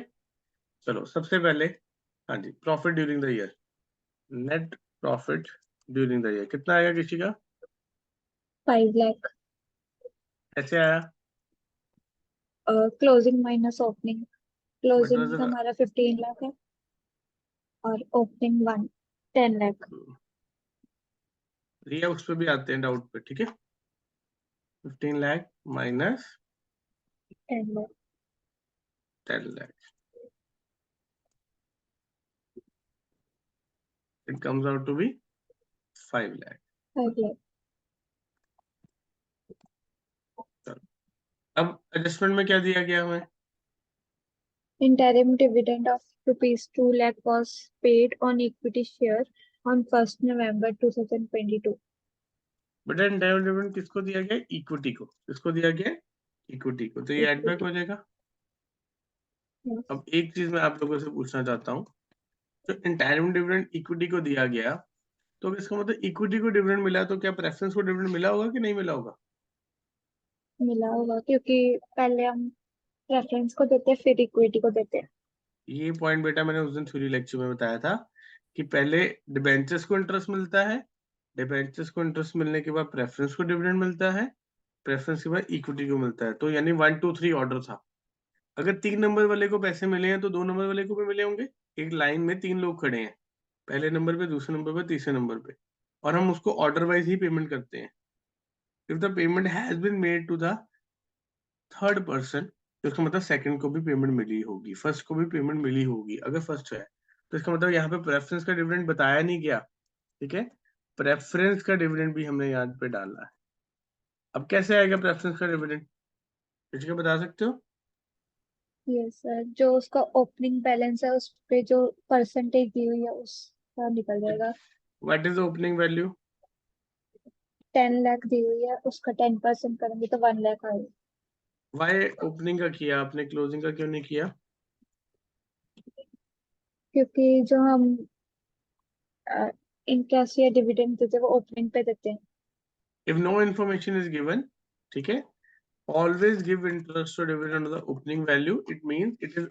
चलो सबसे पहले, हाँ जी, profit during the year, net profit during the year कितना आएगा किसी का? 5 लाख। ऐसे आया? Closing minus opening. But closing हमारा 15 लाख है और ओपनिंग 10 लाख। ये उस पे भी आते हैं डाउट पे, ठीक है। 15 lakh minus 10 lakh. 10 lakh, it comes out to be 5 lakh. 5 lakh. अब एडजस्टमेंट में क्या दिया गया हमें? Interim dividend of rupees 2 lakh was paid on equity share on 1st November 2022. बेटा इंटरनल डिविडेंड किसको दिया गया? इक्विटी को। किसको दिया गया? इक्विटी को। तो ये एड बैक हो जाएगा। Yes. अब एक चीज मैं आप लोगों से पूछना चाहता हूँ, तो इंटरनल डिविडेंड इक्विटी को दिया गया, तो इसका मतलब इक्विटी को डिविडेंड मिला, तो क्या प्रेफरेंस को डिविडेंड मिला होगा कि नहीं मिला होगा? मिला होगा क्योंकि पहले हम प्रेफरेंस को देते हैं फिर इक्विटी को देते हैं। ये पॉइंट बेटा मैंने उस दिन थ्योरी लेक्चर में बताया था कि पहले डिबेंचर्स को इंटरेस्ट मिलता है, डिबेंचर्स को इंटरेस्ट मिलने के बाद प्रेफरेंस को डिविडेंड मिलता है, प्रेफरेंस के बाद इक्विटी को मिलता है। तो यानी 1 2 3 ऑर्डर था। अगर 3 नंबर वाले को पैसे मिले हैं तो 2 नंबर वाले को भी मिले होंगे। एक लाइन में 3 लोग खड़े हैं, पहले नंबर पे, दूसरे नंबर पे, तीसरे नंबर पे, और हम उसको ऑर्डर वाइज ही पेमेंट करते हैं। If the payment has been made to the third person, तो इसका मतलब सेकंड को भी पेमेंट मिली होगी, फर्स्ट को भी पेमेंट मिली होगी। अगर फर्स्ट है तो इसका मतलब यहाँ पे प्रेफरेंस का डिविडेंड बताया नहीं गया, ठीक है। प्रेफरेंस का डिविडेंड भी हमने यहाँ पे डाला है। अब कैसे आएगा प्रेफरेंस का डिविडेंड, किसी को बता सकते हो? यस सर, जो उसका ओपनिंग बैलेंस है उस पे जो परसेंटेज दी हुई है उसका निकल जाएगा। What is the opening value? 10 lakh दी हुई है, उसका 10% करेंगे तो 1 लाख आएगा। वाई ओपनिंग का किया आपने, क्लोजिंग का क्यों नहीं किया? क्योंकि जो हम इंटरेस्ट या डिविडेंड देते हैं वो ओपनिंग पे देते हैं। If no information is given, ठीक है, always give interest or dividend on the opening value. It means it is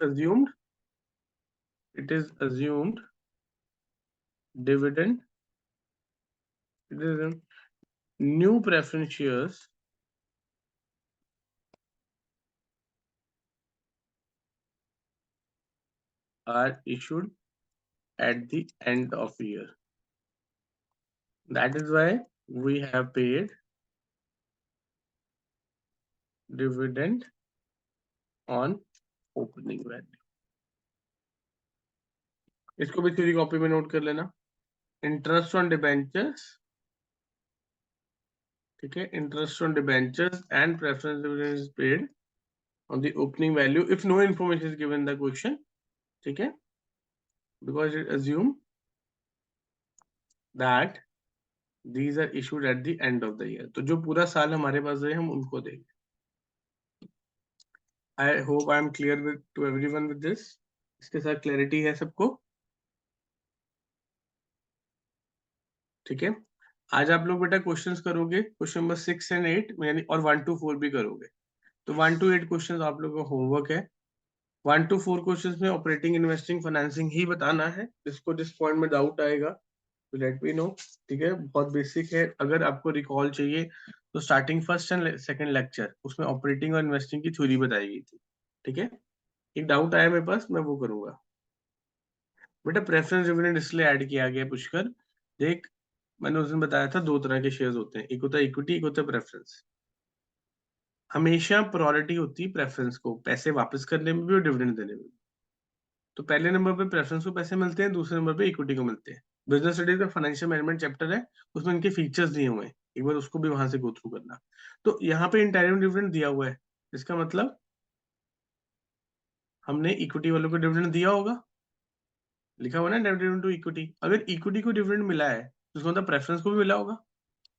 assumed dividend, it is new preference shares are issued at the end of year. That is why we have paid dividend on opening value. इसको भी थ्योरी कॉपी में नोट कर लेना। इंटरेस्ट ऑन डिबेंचर्स, ठीक है, interest on debentures and preference dividend is paid on the opening value if no information is given in the question, ठीक है, because it assume that these are issued at the end of the year. तो जो पूरा साल हमारे पास है हम उनको देंगे। I hope I am clear with to everyone with this. इसके साथ क्लैरिटी है सबको, ठीक है। आज आप लोग बेटा क्वेश्चंस करोगे, क्वेश्चन नंबर 6 and 8 यानी, और 1 to 4 भी करोगे। तो 1 to 8 क्वेश्चंस आप लोगों का होमवर्क है। 1 to 4 क्वेश्चंस में ऑपरेटिंग, इन्वेस्टिंग, फाइनेंसिंग ही बताना है। जिसको जिस पॉइंट में डाउट आएगा तो लेट मी नो, ठीक है। बहुत बेसिक है। अगर आपको रिकॉल चाहिए तो starting first and second lecture उसमें ऑपरेटिंग और इन्वेस्टिंग की थ्योरी बताई गई थी, ठीक है। एक डाउट आया मेरे पास, मैं वो करूंगा। बेटा प्रेफरेंस डिविडेंड इसलिए ऐड किया गया पुष्कर, देख मैंने उस दिन बताया था 2 तरह के शेयर्स होते हैं, एक होता है इक्विटी, एक होता है प्रेफरेंस। हमेशा प्रायोरिटी होती है प्रेफरेंस को, पैसे वापस करने में भी और डिविडेंड देने में भी। तो पहले नंबर पे प्रेफरेंस को पैसे मिलते हैं, दूसरे नंबर पे इक्विटी को मिलते हैं। बिजनेस स्टडीज का फाइनेंशियल मैनेजमेंट चैप्टर है, उसमें इनके फीचर्स दिए हुए हैं, एक बार उसको भी वहां से गो थ्रू करना। तो यहाँ पे इंटरनल डिविडेंड दिया हुआ है, इसका मतलब हमने इक्विटी वालों को डिविडेंड दिया होगा, लिखा हुआ ना डिविडेंड टू इक्विटी। अगर इक्विटी को डिविडेंड मिला है तो उसका मतलब प्रेफरेंस को भी मिला होगा।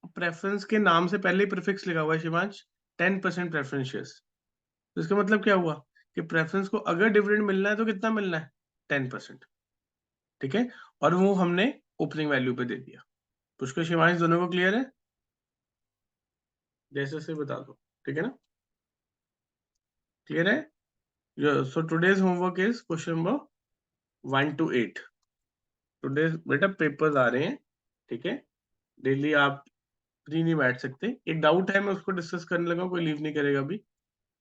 प्रेफरेंस के नाम से पहले ही प्रीफिक्स लिखा हुआ है शिवांश 10% प्रेफरेंस शेयर्स। तो इसका मतलब क्या हुआ कि प्रेफरेंस को अगर डिविडेंड मिलना है तो कितना मिलना है 10%। ठीक है, और वो हमने ओपनिंग वैल्यू पे दे दिया। पुष्कर शिवांश दोनों को क्लियर है? जैसे से बता दो, ठीक है ना? क्लियर है? So today's homework is question number 1 to 8। Today बेटा पेपर्स आ रहे हैं, ठीक है? डेली आप फ्री नहीं बैठ सकते। एक डाउट है, मैं उसको डिस्कस करने लगा, कोई लीव नहीं करेगा अभी,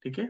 ठीक है?